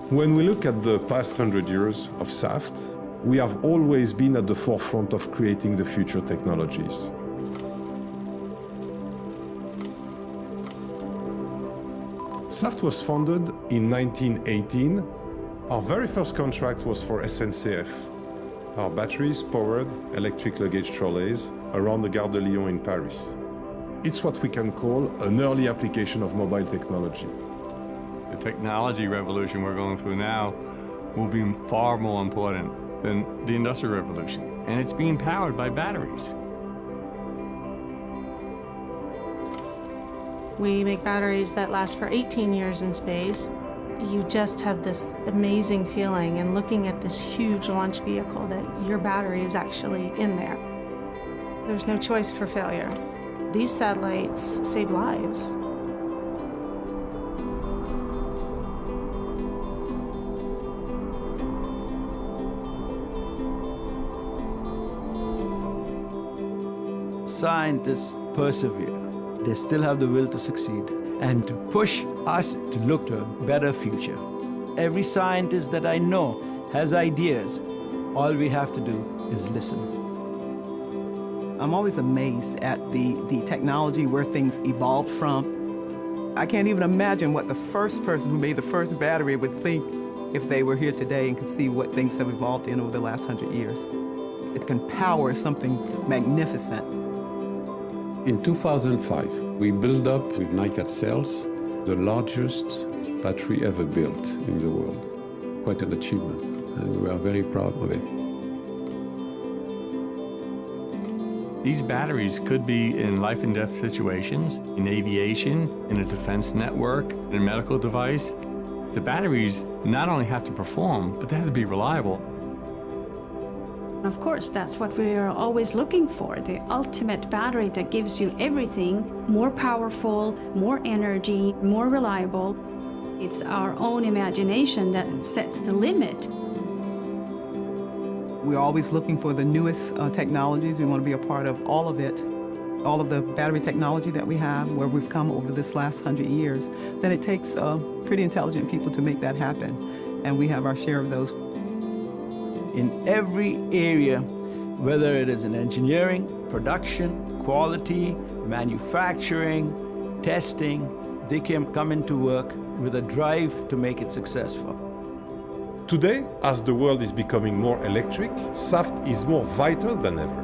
When we look at the past 100 years of Saft, we have always been at the forefront of creating the future technologies. Saft was founded in 1918. Our very first contract was for SNCF. Our batteries powered electric luggage trolleys around the Gare de Lyon in Paris. It's what we can call an early application of mobile technology. The technology revolution we're going through now will be far more important than the Industrial Revolution, and it's being powered by batteries. We make batteries that last for 18 years in space. You just have this amazing feeling in looking at this huge launch vehicle that your battery is actually in there. There's no choice for failure. These satellites save lives. Scientists persevere. They still have the will to succeed and to push us to look to a better future. Every scientist that I know has ideas. All we have to do is listen. I'm always amazed at the technology, where things evolved from. I can't even imagine what the first person who made the first battery would think if they were here today and could see what things have evolved in over the last 100 years. It can power something magnificent. In 2005, we built up with NiCad cells the largest battery ever built in the world. Quite an achievement, and we are very proud of it. These batteries could be in life and death situations, in aviation, in a defense network, in a medical device. The batteries not only have to perform, but they have to be reliable. Of course, that's what we are always looking for, the ultimate battery that gives you everything, more powerful, more energy, more reliable. It's our own imagination that sets the limit. We're always looking for the newest technologies. We want to be a part of all of it, all of the battery technology that we have, where we've come over this last 100 years. Then it takes pretty intelligent people to make that happen, and we have our share of those. In every area, whether it is in engineering, production, quality, manufacturing, testing, they can come into work with a drive to make it successful. Today, as the world is becoming more electric, Saft is more vital than ever.